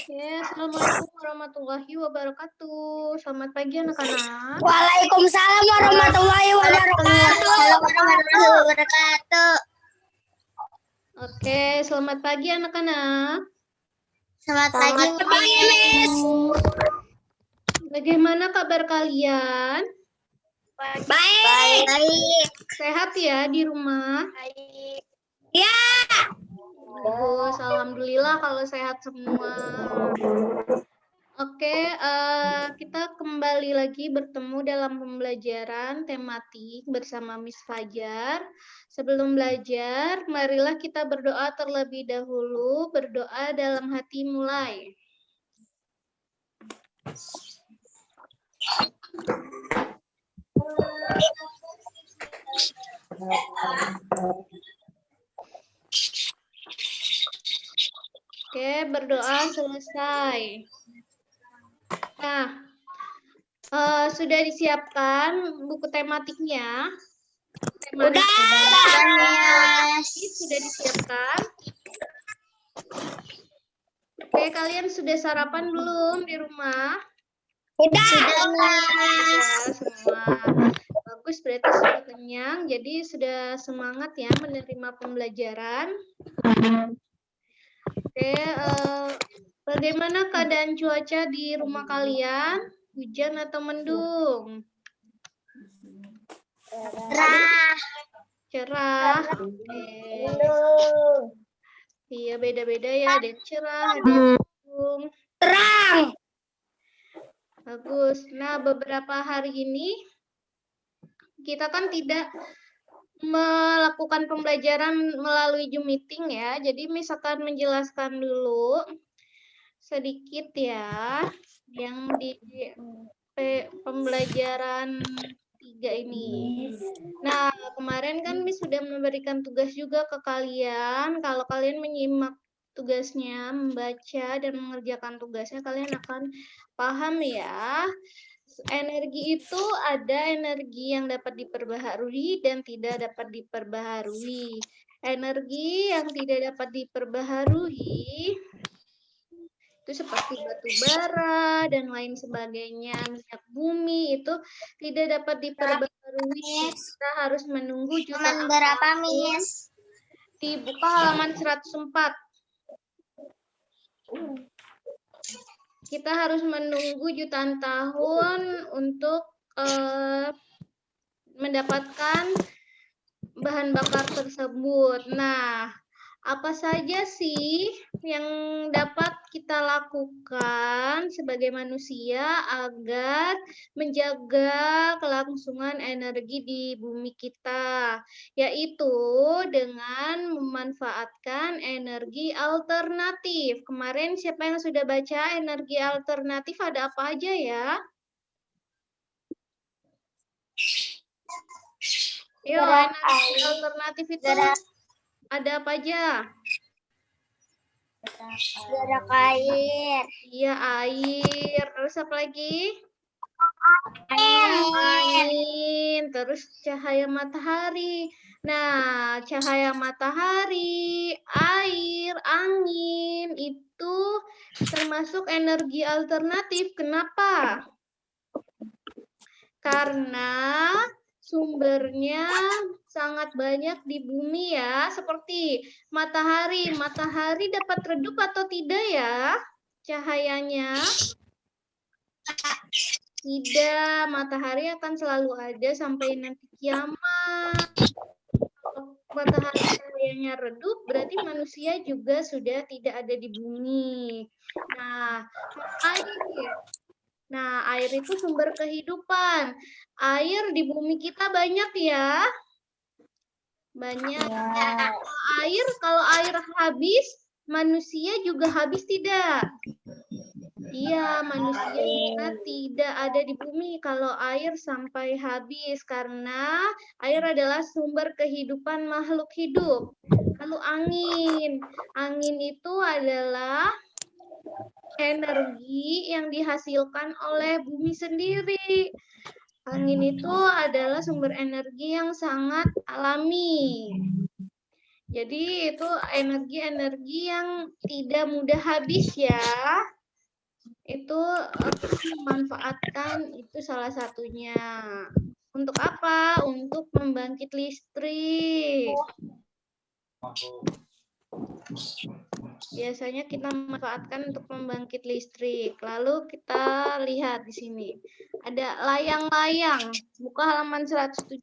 Ya, Assalamualaikum warahmatullahi wabarakatuh. Selamat pagi anak-anak. Waalaikumsalam warahmatullahi wabarakatuh. Oke, selamat pagi anak-anak. Selamat pagi, Miss. Bagaimana kabar kalian? Baik. Sehat ya di rumah? Baik. Ya. Bagus, alhamdulillah kalau sehat semua. Oke, kita kembali lagi bertemu dalam pembelajaran tematik bersama Miss Fajar. Sebelum belajar, marilah kita berdoa terlebih dahulu. Berdoa dalam hati mulai. Oke, berdoa selesai. Nah, sudah disiapkan buku tematiknya? Sudah disiapkan? Oke, kalian sudah sarapan belum di rumah? Sudah. Semua. Bagus, berarti sudah kenyang. Jadi sudah semangat ya menerima pembelajaran. Oke, bagaimana keadaan cuaca di rumah kalian? Hujan atau mendung? Cerah. Iya, beda-beda ya. Ada yang cerah, ada yang mendung. Terang. Bagus. Nah, beberapa hari ini kita kan tidak melakukan pembelajaran melalui Zoom meeting ya. Jadi Miss akan menjelaskan dulu sedikit ya yang di pembelajaran 3 ini. Nah, kemarin kan Miss sudah memberikan tugas juga ke kalian. Kalau kalian menyimak tugasnya, membaca dan mengerjakan tugasnya, kalian akan paham ya. Energi itu ada energi yang dapat diperbaharui dan tidak dapat diperbaharui. Energi yang tidak dapat diperbaharui itu seperti batu bara dan lain sebagainya, minyak bumi itu tidak dapat diperbaharui. Kita harus menunggu jutaan Berapa, tahun. Miss? Dibuka halaman 104. Kita harus menunggu jutaan tahun untuk mendapatkan bahan bakar tersebut. Nah, apa saja sih yang dapat kita lakukan sebagai manusia agar menjaga kelangsungan energi di bumi kita? Yaitu dengan memanfaatkan energi alternatif. Kemarin siapa yang sudah baca energi alternatif ada apa aja ya? Yo, energi alternatif itu ada apa aja? Gerak air. Iya, air. Terus apa lagi? Angin. Terus cahaya matahari. Nah, cahaya matahari, air, angin itu termasuk energi alternatif. Kenapa? Karena sumbernya sangat banyak di bumi ya, seperti matahari. Matahari dapat redup atau tidak ya cahayanya? Tidak, matahari akan selalu ada sampai nanti kiamat. Kalau matahari cahayanya redup, berarti manusia juga sudah tidak ada di bumi. Nah, air. Nah, air itu sumber kehidupan. Air di bumi kita banyak ya. Banyak. Kalau air habis, manusia juga habis tidak? Iya, manusia juga tidak ada di bumi kalau air sampai habis, karena air adalah sumber kehidupan makhluk hidup. Lalu angin. Angin itu adalah energi yang dihasilkan oleh bumi sendiri. Angin itu adalah sumber energi yang sangat alami. Jadi itu energi-energi yang tidak mudah habis ya. Itu memanfaatkan itu salah satunya. Untuk apa? Untuk membangkit listrik. Biasanya kita manfaatkan untuk membangkit listrik. Lalu kita lihat di sini. Ada layang-layang. Buka halaman 107.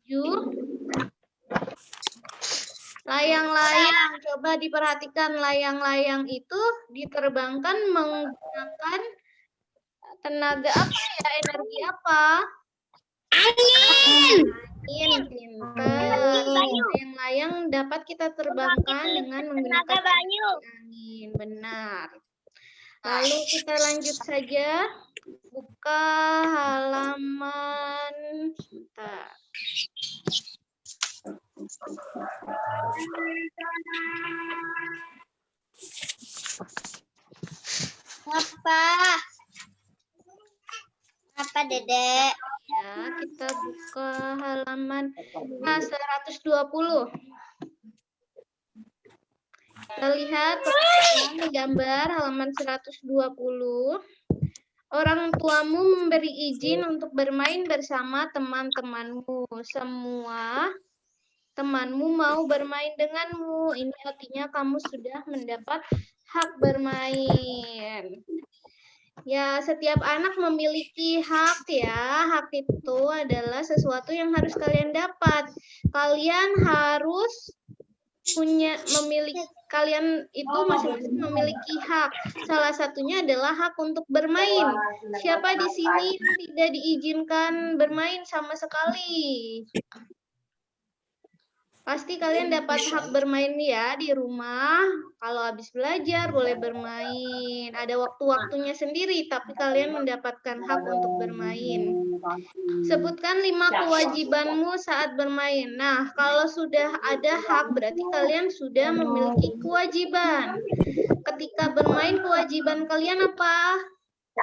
Layang-layang, coba diperhatikan layang-layang itu diterbangkan menggunakan tenaga apa ya? Energi apa? Angin. Angin, pinter. Layang-layang dapat kita terbangkan dengan menggunakan angin, benar. Lalu kita lanjut saja. Buka halaman, sebentar. Apa Dedek? Ya, kita buka halaman 120. Kita lihat perhatikan gambar halaman 120. Orang tuamu memberi izin untuk bermain bersama teman-temanmu. Semua temanmu mau bermain denganmu. Ini artinya kamu sudah mendapat hak bermain. Ya, setiap anak memiliki hak ya. Hak itu adalah sesuatu yang harus kalian dapat. Kalian harus kalian itu masing-masing memiliki hak. Salah satunya adalah hak untuk bermain. Siapa di sini yang tidak diizinkan bermain sama sekali? Pasti kalian dapat hak bermain ya di rumah. Kalau habis belajar boleh bermain. Ada waktu-waktunya sendiri, tapi kalian mendapatkan hak untuk bermain. Sebutkan 5 kewajibanmu saat bermain. Nah, kalau sudah ada hak, berarti kalian sudah memiliki kewajiban. Ketika bermain, kewajiban kalian apa?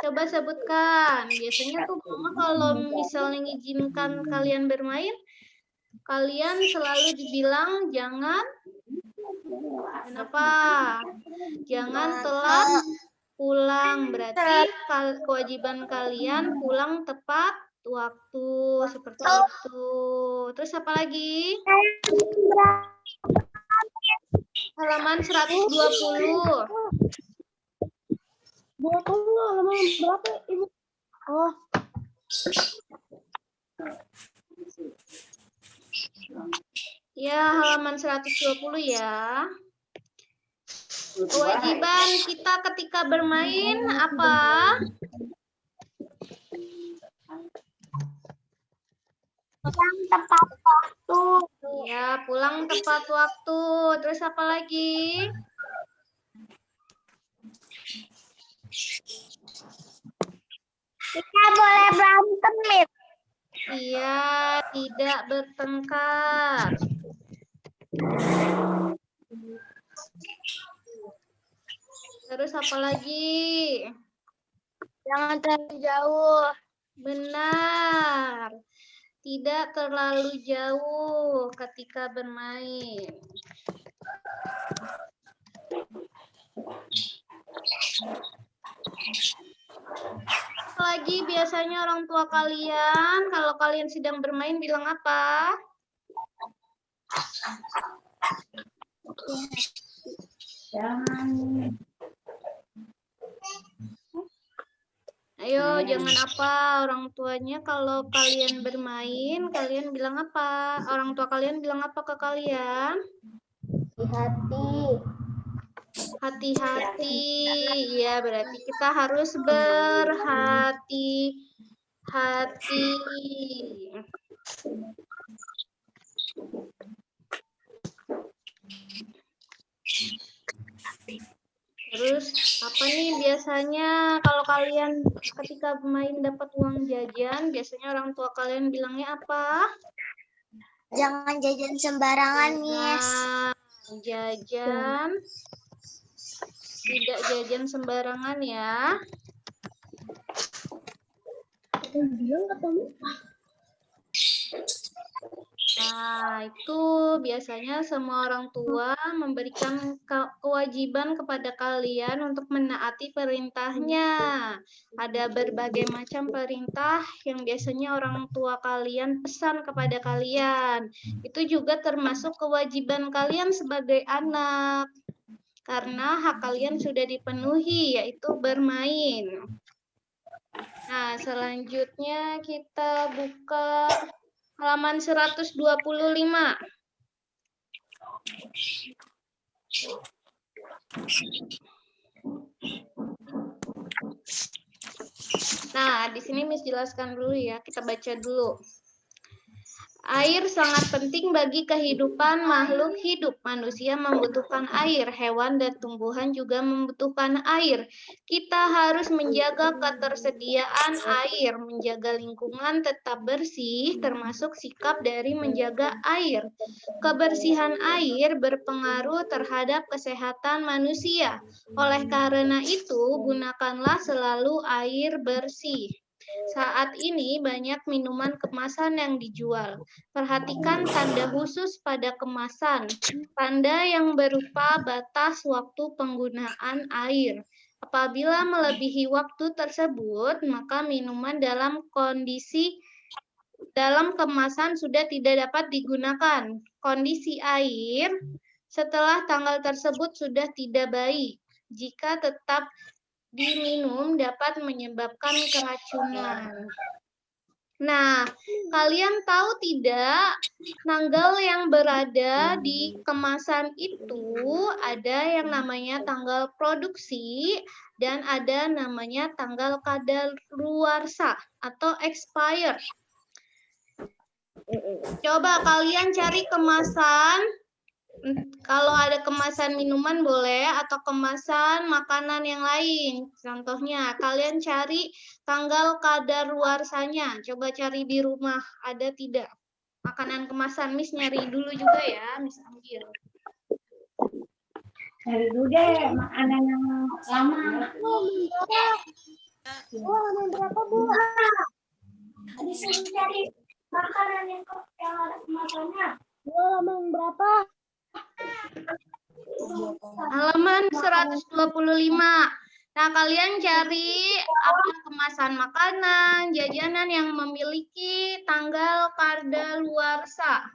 Coba sebutkan. Biasanya tuh mama kalau misalnya mengizinkan kalian bermain, kalian selalu dibilang jangan kenapa? Jangan telat pulang. Berarti kewajiban kalian pulang tepat waktu seperti itu. Terus apa lagi? Halaman 120. 20 halaman berapa, Ibu? Oh. Ya, halaman 120 ya. Kewajiban kita ketika bermain apa? Pulang tepat waktu. Ya, pulang tepat waktu. Terus apa lagi? Kita boleh berantem, Mit. Iya, tidak bertengkar. Terus apa lagi? Jangan terlalu jauh. Benar. Tidak terlalu jauh ketika bermain. Lagi biasanya orang tua kalian kalau kalian sedang bermain bilang apa? Ayo, jangan apa orang tuanya kalau kalian bermain, kalian bilang apa? Orang tua kalian bilang apa ke kalian? Hati-hati. Hati-hati. Ya, berarti kita harus berhati-hati. Terus apa nih biasanya kalau kalian ketika bermain dapat uang jajan, biasanya orang tua kalian bilangnya apa? Jangan jajan sembarangan, Miss. Jajan. Tidak jajan sembarangan ya. Nah, itu biasanya semua orang tua memberikan kewajiban kepada kalian untuk menaati perintahnya. Ada berbagai macam perintah yang biasanya orang tua kalian pesan kepada kalian. Itu juga termasuk kewajiban kalian sebagai anak. Karena hak kalian sudah dipenuhi, yaitu bermain. Nah, selanjutnya kita buka halaman 125. Nah, di sini Miss jelaskan dulu ya, kita baca dulu. Air sangat penting bagi kehidupan makhluk hidup. Manusia membutuhkan air, hewan dan tumbuhan juga membutuhkan air. Kita harus menjaga ketersediaan air, menjaga lingkungan tetap bersih, termasuk sikap dari menjaga air. Kebersihan air berpengaruh terhadap kesehatan manusia. Oleh karena itu, gunakanlah selalu air bersih. Saat ini banyak minuman kemasan yang dijual. Perhatikan tanda khusus pada kemasan, tanda yang berupa batas waktu penggunaan air. Apabila melebihi waktu tersebut, maka minuman dalam kemasan sudah tidak dapat digunakan. Kondisi air setelah tanggal tersebut sudah tidak baik. Jika tetap diminum dapat menyebabkan keracunan. Nah, kalian tahu tidak, tanggal yang berada di kemasan itu ada yang namanya tanggal produksi dan ada namanya tanggal kadaluarsa atau expired. Coba kalian cari kemasan. Kalau ada kemasan minuman boleh atau kemasan makanan yang lain. Contohnya, kalian kadaluarsanya tanggal kadaluarsanya. Coba cari di rumah, ada tidak? Makanan kemasan, Miss nyari dulu juga ya, Miss ambil. Cari dulu deh, makanan yang lama. Berapa, Bu? Disuruh cari makanan yang ada kemasannya. Halaman berapa? Halaman 125. Nah, kalian cari apa kemasan makanan, jajanan yang memiliki tanggal kadaluarsa.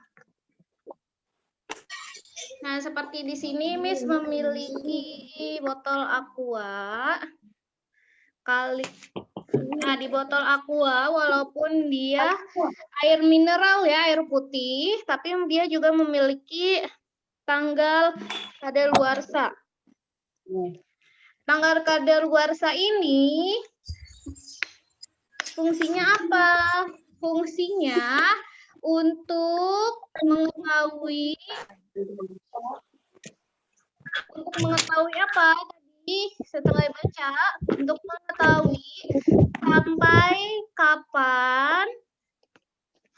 Nah, seperti di sini Miss memiliki botol aqua. Nah, di botol aqua walaupun dia air mineral ya, air putih, tapi dia juga memiliki tanggal kadaluarsa. Tanggal kadaluarsa ini fungsinya apa? Fungsinya untuk mengetahui apa tadi setelah baca, untuk mengetahui sampai kapan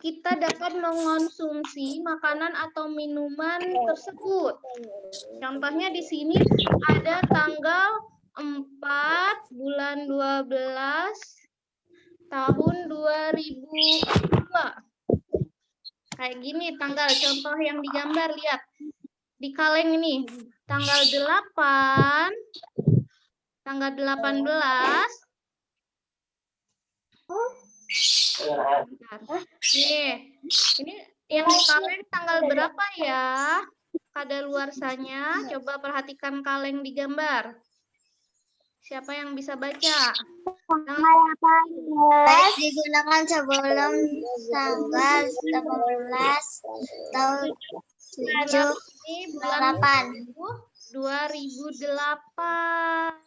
kita dapat mengonsumsi makanan atau minuman tersebut. Contohnya di sini ada tanggal 4 bulan 12 tahun 2002. Kayak gini tanggal contoh yang digambar, lihat. Di kaleng ini tanggal 8, tanggal 18. Nih, ini yang di kaleng tanggal berapa ya? Kadaluarsanya, coba perhatikan kaleng di gambar. Siapa yang bisa baca? Tanggal 18 digunakan sebelum tanggal 18 tahun 2008.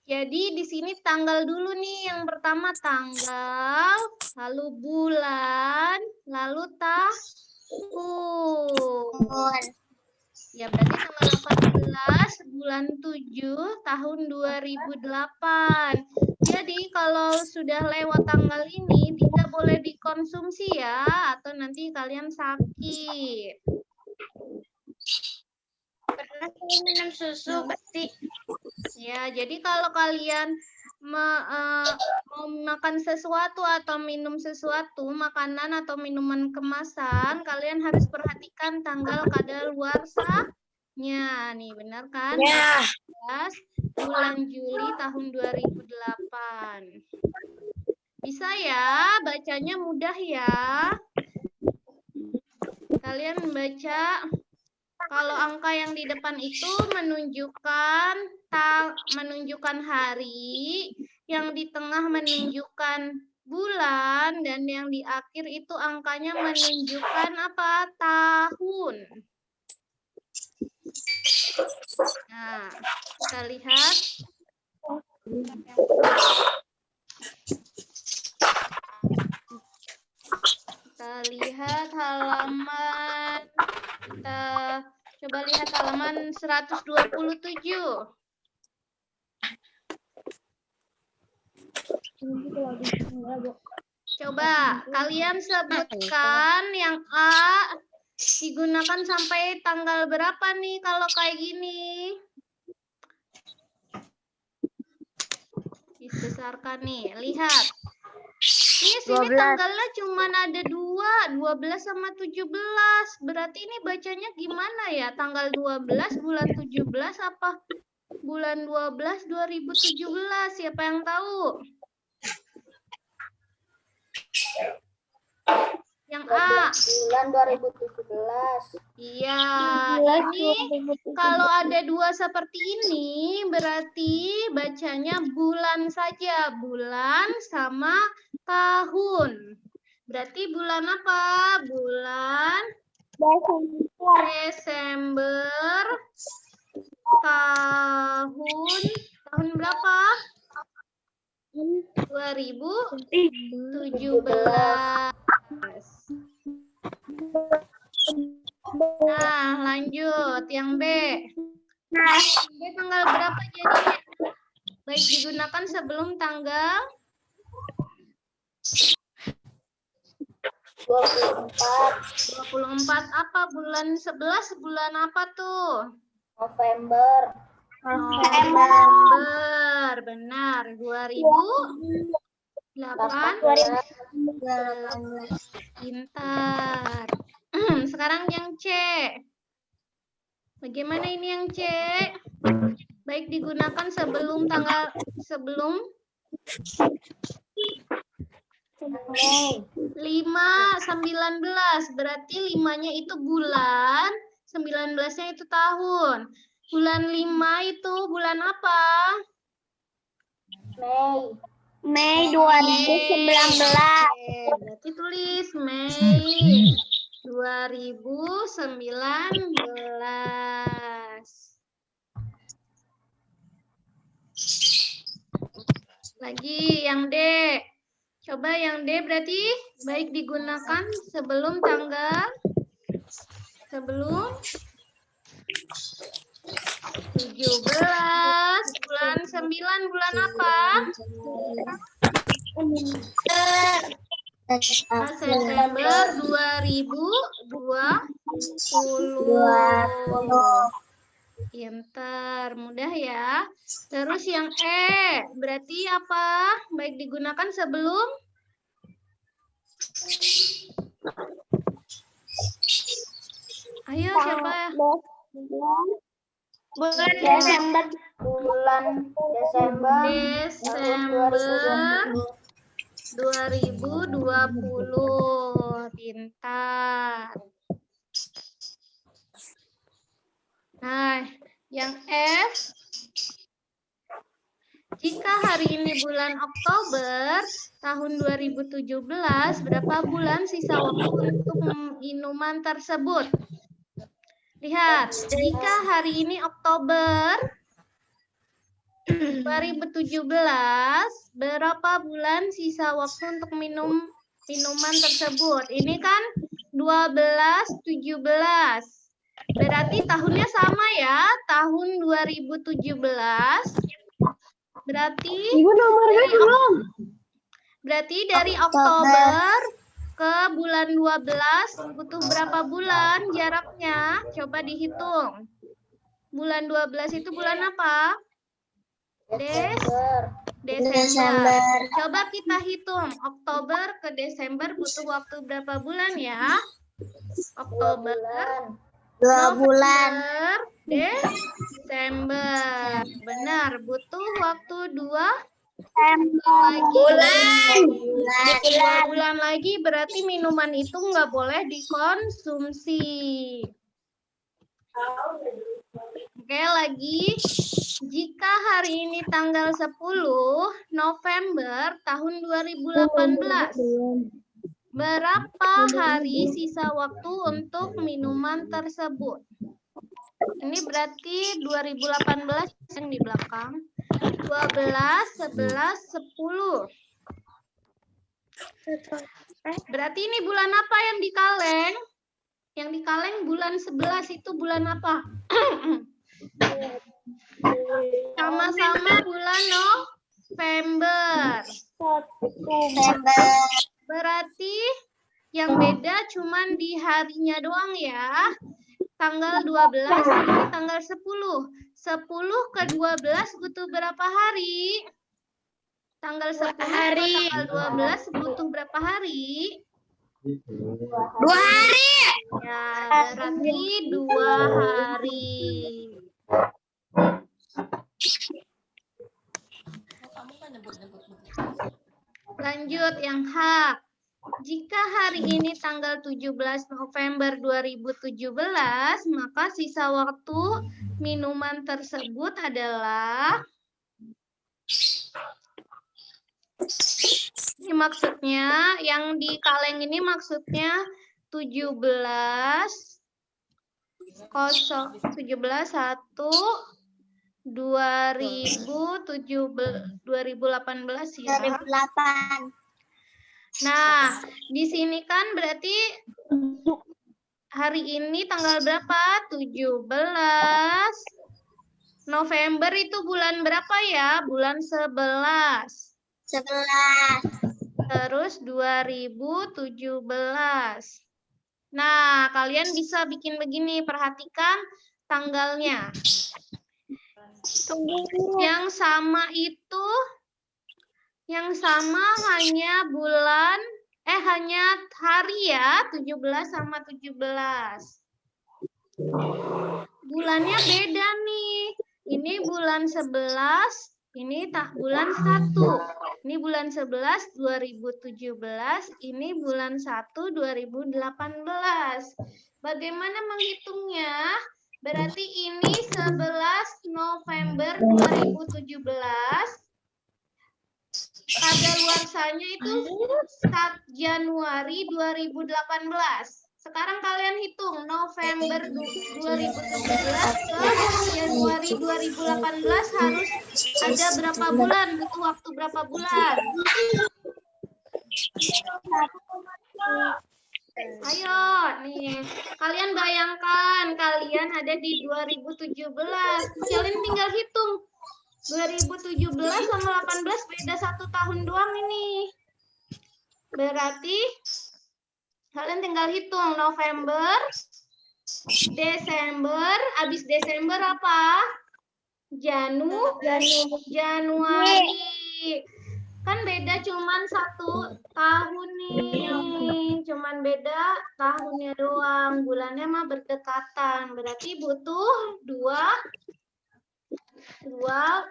Jadi di sini tanggal dulu nih, yang pertama tanggal, lalu bulan, lalu tahun. Ya berarti tanggal 18 bulan 7 tahun 2008. Jadi kalau sudah lewat tanggal ini tidak boleh dikonsumsi ya, atau nanti kalian sakit. Pernah minum susu pasti. Ya, jadi kalau kalian mau mau makan sesuatu atau minum sesuatu, makanan atau minuman kemasan, kalian harus perhatikan tanggal kadaluarsanya. Nih, benar kan? Ya. 14 bulan Juli tahun 2008. Bisa ya, bacanya mudah ya. Kalian baca, kalau angka yang di depan itu menunjukkan hari, yang di tengah menunjukkan bulan, dan yang di akhir itu angkanya menunjukkan apa? Tahun. Nah, kita lihat. Kita lihat halaman, kita coba lihat halaman 127. Coba kalian sebutkan yang A digunakan sampai tanggal berapa nih kalau kayak gini? Dibesarkan nih, lihat. Ini sini 12. tanggalnya cuma ada 2, 12 sama 17. Berarti ini bacanya gimana ya? Tanggal 12 bulan 17 apa bulan 12 2017? Siapa yang tahu? Yang A. Bulan 2017. Iya, ini kalau ada 2 seperti ini berarti bacanya bulan saja. Bulan sama tahun. Berarti bulan apa? Bulan Desember. Tahun berapa? 2017. Nah, lanjut yang B. B tanggal berapa jadinya? Baik digunakan sebelum tanggal 24 apa? Bulan 11 bulan apa tuh? November. Benar. 2008. Pintar. Sekarang yang C. Bagaimana ini yang C? Baik digunakan sebelum 5/19. Berarti 5-nya itu bulan, 19-nya itu tahun. Bulan 5 itu bulan apa? Mei 2019. Berarti tulis Mei 2019. Lagi yang D. Coba yang D berarti baik digunakan sebelum 17 bulan 9 bulan apa? September 2020. Pintar, mudah ya. Terus yang E, berarti apa? Baik digunakan sebelum? Ayo siapa? Bulan Desember. Desember 2020. Pintar. Nah, yang F. Jika hari ini bulan Oktober tahun 2017, berapa bulan sisa waktu untuk minuman tersebut? Lihat, jika hari ini Oktober 2017, berapa bulan sisa waktu untuk minuman tersebut? Ini kan 12/17. Berarti tahunnya sama ya, tahun 2017. Berarti Ibu nomornya belum. Berarti dari Oktober ke bulan 12 butuh berapa bulan jaraknya? Coba dihitung. Bulan 12 itu bulan apa? Desember. Coba kita hitung. Oktober ke Desember butuh waktu berapa bulan ya? Oktober, 2 bulan. November, Desember. Benar, butuh waktu 2 bulan lagi, berarti minuman itu nggak boleh dikonsumsi. Oke, lagi. Jika hari ini tanggal 10 November tahun 2018, berapa hari sisa waktu untuk minuman tersebut? Ini berarti 2018 yang di belakang. 12, 11, 10. Berarti ini bulan apa yang di kaleng? Yang di kaleng bulan 11 itu bulan apa? Sama-sama bulan November. Berarti yang beda cuman di harinya doang ya. Tanggal 12 ini tanggal 10. 10 ke 12 butuh berapa hari? Tanggal 10 ke tanggal 12 butuh berapa hari? 2 hari. Ya, berarti 2 hari. Lanjut yang H. Jika hari ini tanggal 17 November 2017, maka sisa waktu minuman tersebut adalah, ini maksudnya, yang di kaleng ini maksudnya 17 1 2018 ya. 2008. Nah, di sini kan berarti hari ini tanggal berapa? 17 November itu bulan berapa ya? Bulan 11. 11. Terus 2017. Nah, kalian bisa bikin begini, perhatikan tanggalnya. Yang sama itu, yang sama hanya bulan, hanya hari ya, 17 sama 17. Bulannya beda nih. Ini bulan 11, ini bulan 1. Ini bulan 11 2017, ini bulan 1 2018. Bagaimana menghitungnya? Berarti ini 11 November 2017. Kadaluarsanya itu 1 Januari 2018. Sekarang kalian hitung November 2017 ke Januari 2018 harus ada berapa bulan? Butuh waktu berapa bulan? Ayo, nih. Kalian bayangkan kalian ada di 2017. Kalian tinggal hitung. 2017 sama 18 beda 1 tahun doang ini. Berarti kalian tinggal hitung November, Desember, habis Desember apa? Januari. Kan beda cuman 1 tahun nih. Cuman beda tahunnya doang. Bulannya mah berdekatan. Berarti butuh 2 bulan.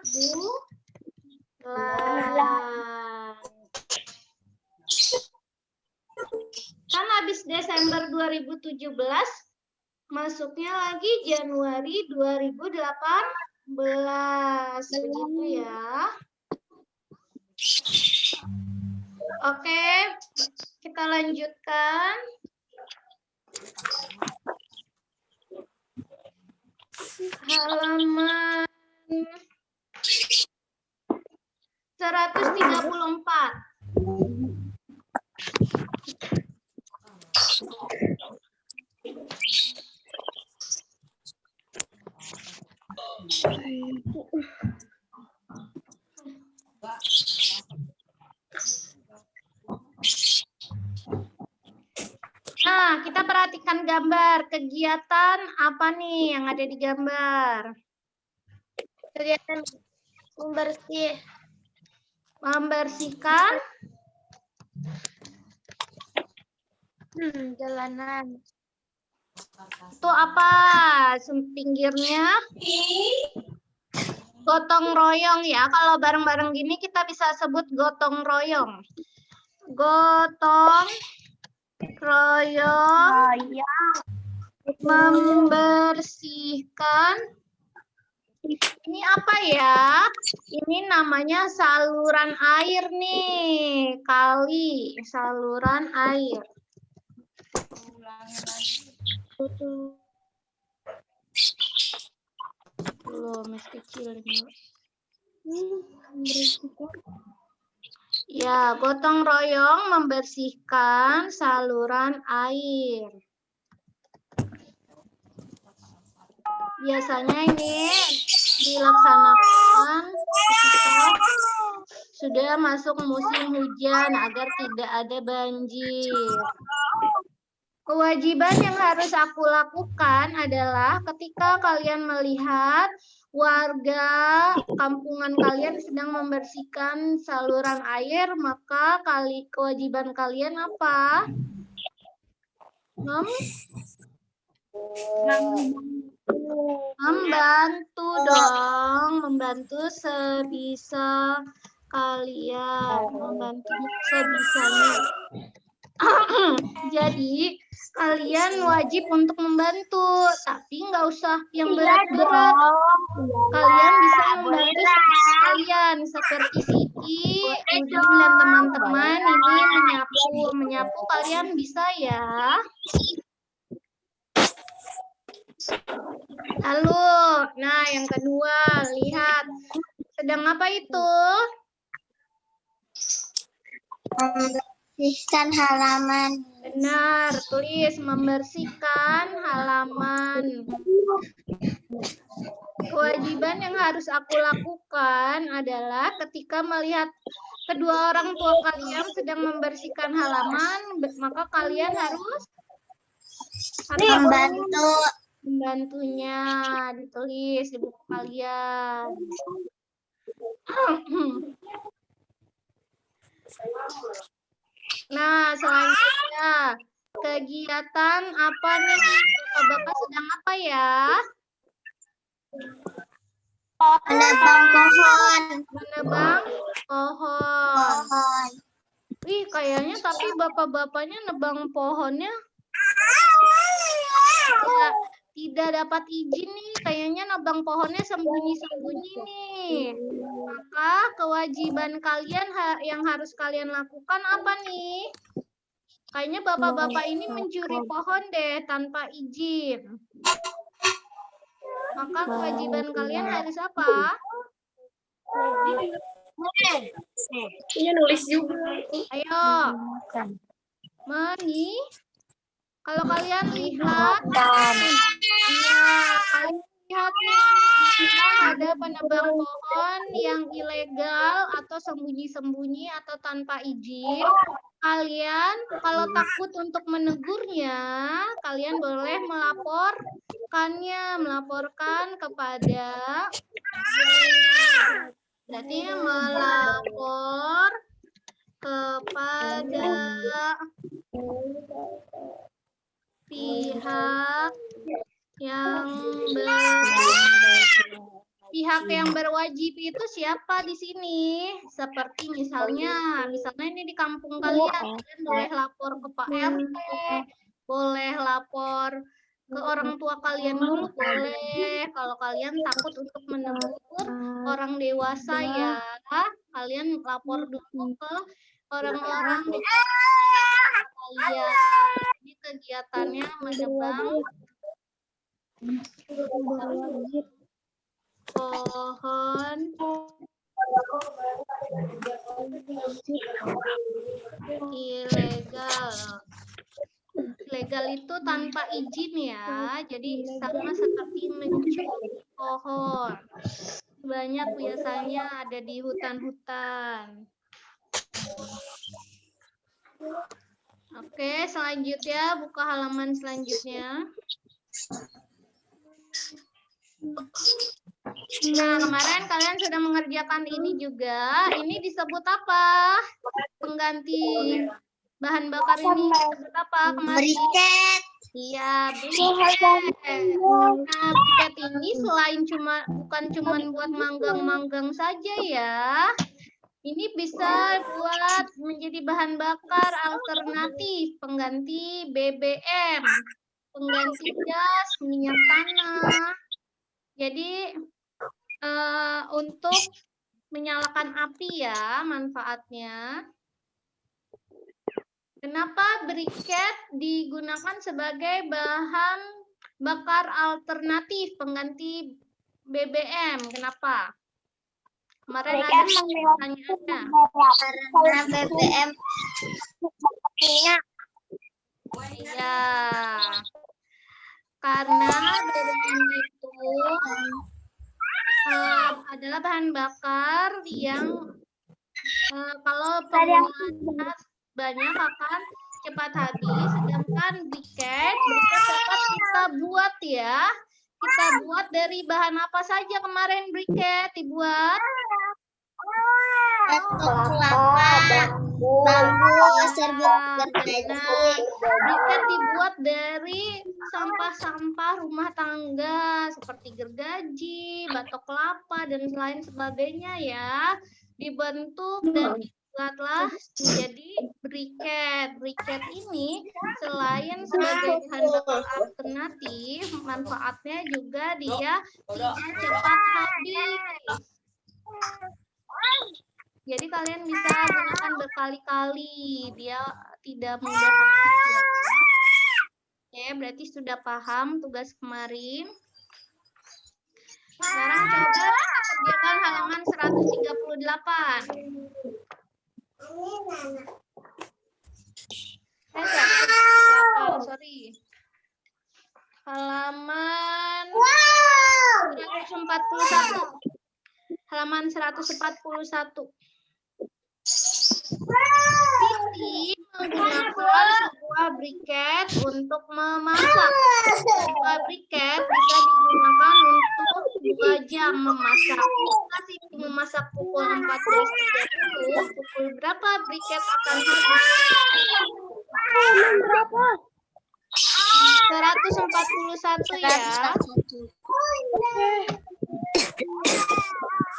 Kan habis Desember 2017, masuknya lagi Januari 2018. Begitu ya. Oke, kita lanjutkan. Halaman 134. Nah, kita perhatikan gambar. Kegiatan apa nih yang ada di gambar? Kegiatan membersih. Membersihkan Jalanan. itu apa? Pinggirnya gotong royong ya. Kalau bareng-bareng gini kita bisa sebut gotong royong. Gotong royong membersihkan. Ini apa ya? Ini namanya saluran air nih. Kali, saluran air. Belum, masih kecil ini. Ya, gotong royong membersihkan saluran air. Biasanya ini dilaksanakan ketika sudah masuk musim hujan agar tidak ada banjir. Kewajiban yang harus aku lakukan adalah ketika kalian melihat warga kampungan kalian sedang membersihkan saluran air, maka kewajiban kalian apa? Membantu dong, membantu sebisa kalian, membantu sebisanya. Jadi kalian wajib untuk membantu, tapi nggak usah yang berat-berat. Kalian bisa membantu sebisa kalian, seperti Siti, Udin, dan teman-teman ini menyapu kalian bisa ya. Lalu, nah yang kedua, lihat. Sedang apa itu? Membersihkan halaman. Benar, tulis membersihkan halaman. Kewajiban yang harus aku lakukan adalah ketika melihat kedua orang tua kalian sedang membersihkan halaman, maka kalian harus membantunya, ditulis di buku kalian. Nah, selanjutnya kegiatan apa nih? Bapak sedang apa ya? Menebang pohon. Menebang pohon. Wih, kayaknya tapi bapak-bapaknya nebang pohonnya tidak dapat izin nih. Kayaknya nebang pohonnya sembunyi-sembunyi nih. Maka kewajiban kalian yang harus kalian lakukan apa nih? Kayaknya bapak-bapak ini mencuri pohon deh tanpa izin. Maka kewajiban kalian harus apa? Ini nulis juga. Ayo. Kalau kalian lihat, kalian lihat nih, ada penebang pohon yang ilegal atau sembunyi-sembunyi atau tanpa izin. Kalian kalau takut untuk menegurnya, kalian boleh melaporkan kepada, berarti melapor kepada pihak yang berwajib itu siapa di sini? Seperti misalnya ini di kampung kalian boleh lapor ke Pak RT, boleh lapor ke orang tua kalian dulu boleh. Kalau kalian takut untuk menegur orang dewasa ya, kalian lapor dulu ke orang-orang kalian. Ini kegiatannya menebang pohon ilegal. Ilegal itu tanpa izin ya. Jadi sama seperti mencuri pohon. Banyak biasanya ada di hutan-hutan. Oke, selanjutnya buka halaman selanjutnya. Nah, kemarin kalian sudah mengerjakan ini juga. Ini disebut apa? Pengganti bahan bakar ini disebut apa kemarin? Briket. Iya, briket. Nah, briket ini bukan cuma buat manggang-manggang saja ya. Ini bisa buat menjadi bahan bakar alternatif, pengganti BBM, pengganti gas, minyak tanah. Jadi untuk menyalakan api ya manfaatnya. Kenapa briket digunakan sebagai bahan bakar alternatif pengganti BBM? Kenapa? Kemarin ada pertanyaannya. Karena BBM minyak. Iya. Karena BBM itu adalah bahan bakar yang kalau penggunaannya banyak akan cepat habis, sedangkan briket dapat kita buat ya. Kita buat dari bahan apa saja kemarin briket dibuat? Batok kelapa, bambu, serbuk gergaji. Briket dibuat dari sampah-sampah rumah tangga seperti gergaji, batok kelapa dan lain sebagainya ya. Dibentuk dan dibuatlah menjadi briket. Briket ini selain sebagai bahan bakar alternatif, manfaatnya juga dia tidak cepat habis. Jadi kalian bisa gunakan berkali-kali, dia tidak mudah habis ya. Oke, berarti sudah paham tugas kemarin. Sekarang coba kita kerjakan halaman 138. Halaman 141. Halaman 141. Siti menggunakan sebuah briket untuk memasak. Sebuah briket bisa digunakan untuk 2 jam memasak. Jika Siti memasak pukul 14.30, pukul berapa briket akan habis? 141 ya.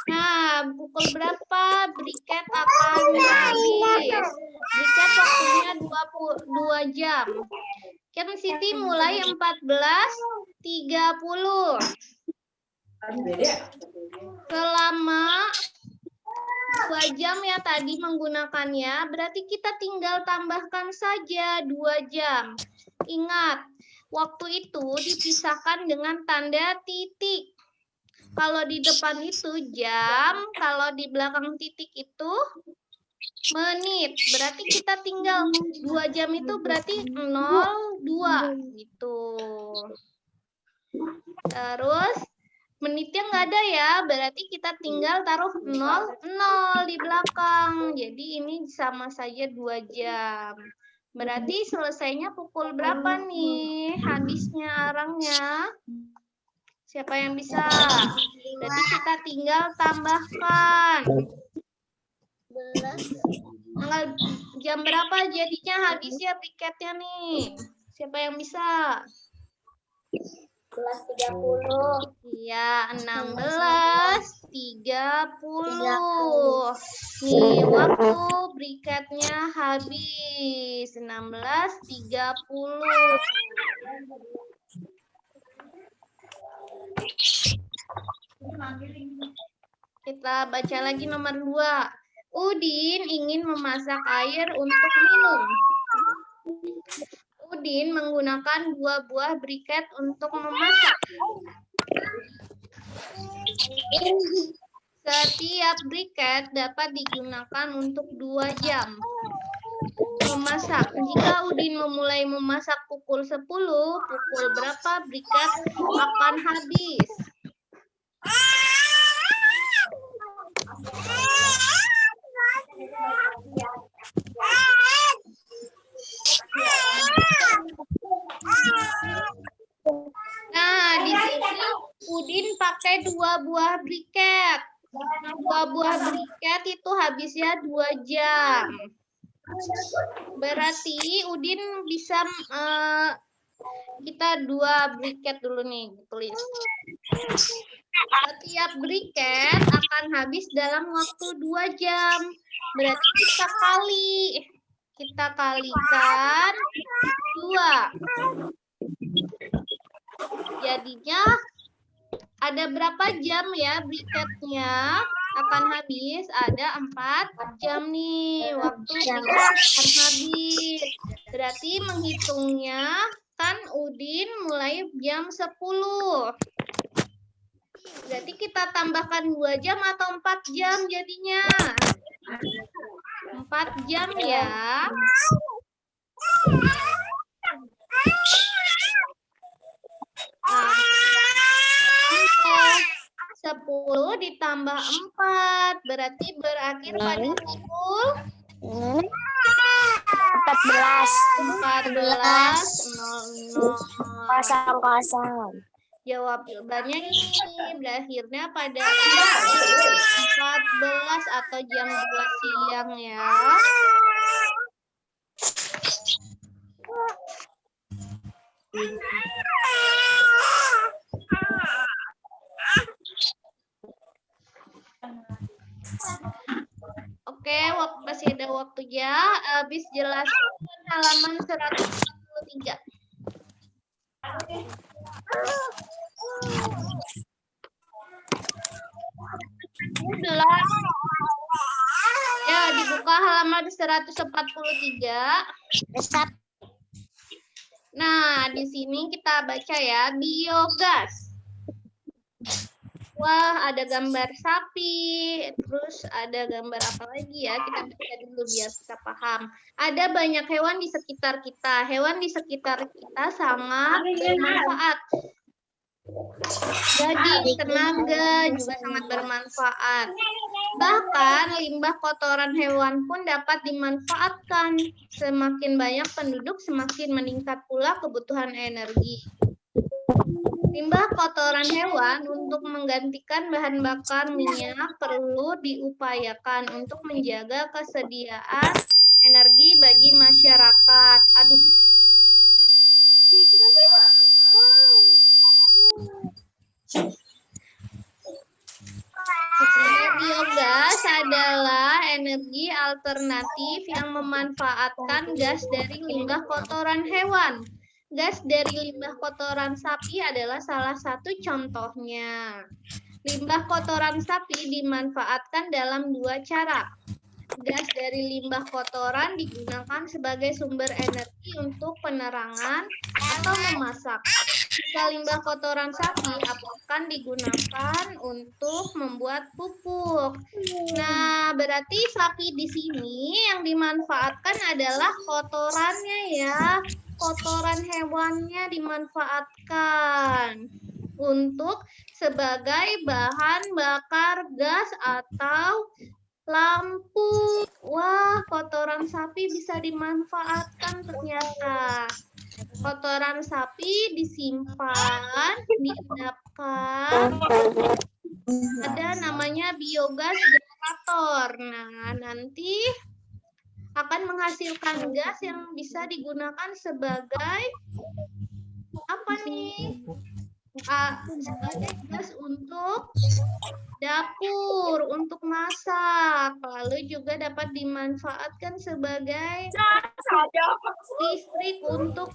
Nah, pukul berapa briket akan habis? Briket waktunya 2 jam. Kan Siti mulai 14.30. Selama 2 jam ya tadi menggunakannya, berarti kita tinggal tambahkan saja 2 jam. Ingat, waktu itu dipisahkan dengan tanda titik. Kalau di depan itu jam, kalau di belakang titik itu menit. Berarti kita tinggal 2 jam itu berarti 02 gitu. Terus menitnya nggak ada ya, berarti kita tinggal taruh 00 di belakang. Jadi ini sama saja 2 jam. Berarti selesainya pukul berapa nih habisnya arangnya? Siapa yang bisa? Berarti kita tinggal tambahkan. Jam berapa jadinya habisnya briketnya nih? Siapa yang bisa? 11.30. Iya, 16.30. Nih, waktu briketnya habis 16.30. Kita baca lagi nomor 2. Udin ingin memasak air untuk minum. Udin menggunakan 2 buah briket untuk memasak. Setiap briket dapat digunakan untuk 2 jam memasak. Jika Udin memulai memasak pukul 10, pukul berapa briket akan habis? Nah, di sini Udin pakai pakai 2 buah briket. 2 buah briket itu habisnya 2 jam. Berarti Udin bisa kita 2 briket dulu nih, tulis. Setiap briket akan habis dalam waktu 2 jam. Berarti kita kalikan 2. Jadinya ada berapa jam ya briketnya akan habis? Ada 4 jam nih waktu briket akan habis. Berarti menghitungnya kan Udin mulai jam 10. Berarti kita tambahkan 2 jam atau 4 jam jadinya? 4 jam ya. 10 ditambah 4 berarti berakhir pada pukul 14:00. Jawabannya ini berakhirnya pada 14 atau jam 2 siang ya. Oke, masih ada waktu ya. Habis jelaskan halaman 143. Ya, dibuka halaman 143. Nah, di sini kita baca ya, biogas. Wah, ada gambar sapi, terus ada gambar apa lagi ya? Kita baca dulu biar kita paham. Ada banyak hewan di sekitar kita. Hewan di sekitar kita sangat bermanfaat. Daging, tenaga juga sangat bermanfaat. Bahkan limbah kotoran hewan pun dapat dimanfaatkan. Semakin banyak penduduk, semakin meningkat pula kebutuhan energi. Limbah kotoran hewan untuk menggantikan bahan bakar minyak perlu diupayakan untuk menjaga kesediaan energi bagi masyarakat. Aduh. Biogas adalah energi alternatif yang memanfaatkan gas dari limbah kotoran hewan. Gas dari limbah kotoran sapi adalah salah satu contohnya. Limbah kotoran sapi dimanfaatkan dalam 2 cara. Gas dari limbah kotoran digunakan sebagai sumber energi untuk penerangan atau memasak. Jika limbah kotoran sapi akan digunakan untuk membuat pupuk. Nah, berarti sapi di sini yang dimanfaatkan adalah kotorannya ya. Kotoran hewannya dimanfaatkan untuk sebagai bahan bakar gas atau lampu. Wah, kotoran sapi bisa dimanfaatkan ternyata. Kotoran sapi disimpan, diendapkan. Ada namanya biogas generator. Nah, nanti akan menghasilkan gas yang bisa digunakan sebagai apa nih? Sebagai gas untuk dapur, untuk masak, lalu juga dapat dimanfaatkan sebagai listrik untuk